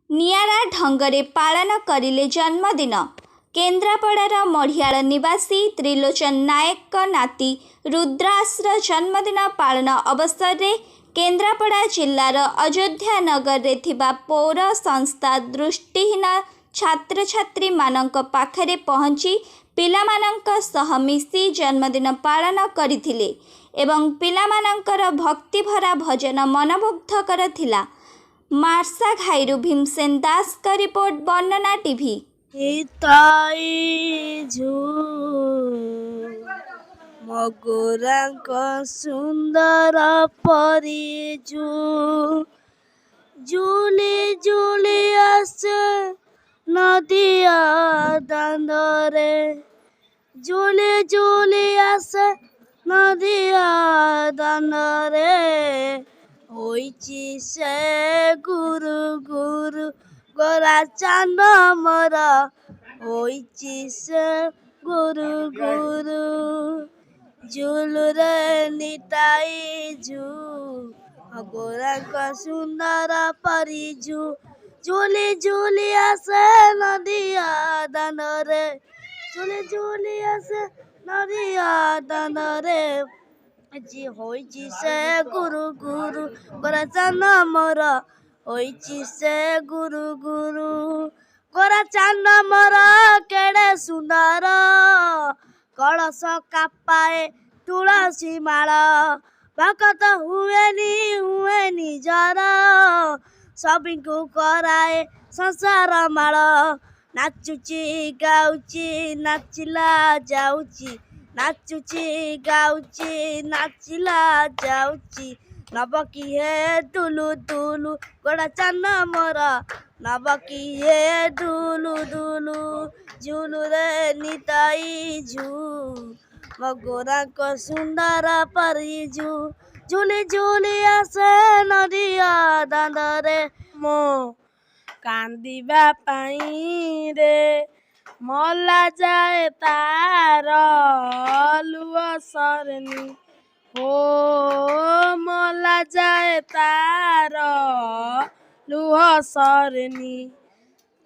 निआरा ढंगरे पालन करिले जन्मदिन। केन्द्रापड़ार मढ़ियाल निवासी त्रिलोचन नायक नाती रुद्रासर जन्मदिन पालन अवसर में केन्द्रापड़ा जिलार अयोध्या नगर रे थिबा पौर संस्था दृष्टिहीन छात्र छात्री मानक पाखरे पहुंची पिलामानंक सह मिसी जन्मदिन पालन करथिले एवं पिलामानंकर भक्तिभरा भजन मनमुग्धकर थिला। मार्सा घाईरू भीमसेन दास का रिपोर्ट वर्णना टीवी। मगुरांक सुंदर परिजु जुली जुली आसे नदिया दांदरे जुली जुली आसे नदिया दांदरे होइची से गुरु गुरु गोरा चांद मरा होइची से गुरु गुरु झुलुरे निताई झू गोरांक सुंदर परिजु झुली झुली आसे नदिया दानरे झुली झुली आसे नदिया दानरे जी होइची से गुरु गुरु गोरा चांद मोरा होइची से गुरु गुरु गोरा चांद मोरा केड़े सुंदर कलश कापाए तुलसी माला भगत हुएनी जरा सभी को कराए संसार माल नाचुची गाउची नाचिला जाउची नाचुची गाउची नाचिला जाउची नबकी हे दुलु दुलु गोड़ा चांद मोरा नबकी हे दुलु दुलु झुलु रे निताई झू मगोरांक सुंदर परिजु झुली झुली आसे नदिया दांदरे मो कांदिबा पाई रे मला जाए तार लुह सरनी हो मला जाए तार लुह सरनी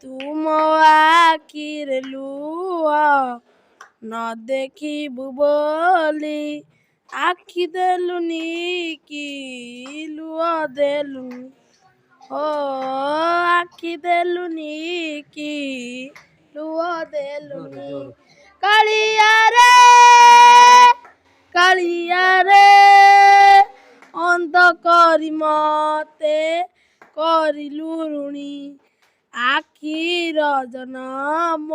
तुम आखिर लुह न देखिबु बोली आखि देलुनी कि लुह देलुनी हो आखि देलुनी कि लुह देलुनी कालिया रे अंध करी मते करिलु ऋणी आखिर जनम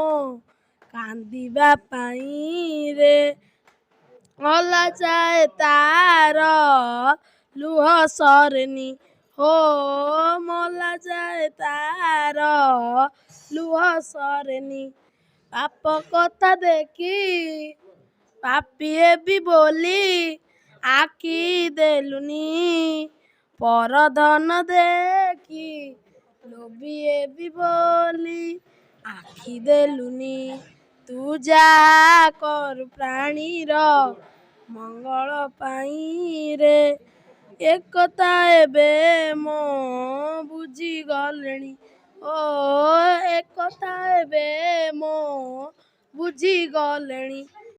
कांदिबा पाई रे मला जाए तार लुह सरनी हो मला जाए तार लुह सरनी पाप कथा देखी पापिए भी बोली आखि देलुनी पर धन देखी लोभिए भी बोली आखि देलुनी तू जा कर प्राणीर मंगल पाई रे एकता एबे मो बुझी गलेनी ओ एकता एबे मो बुझी गलेनी।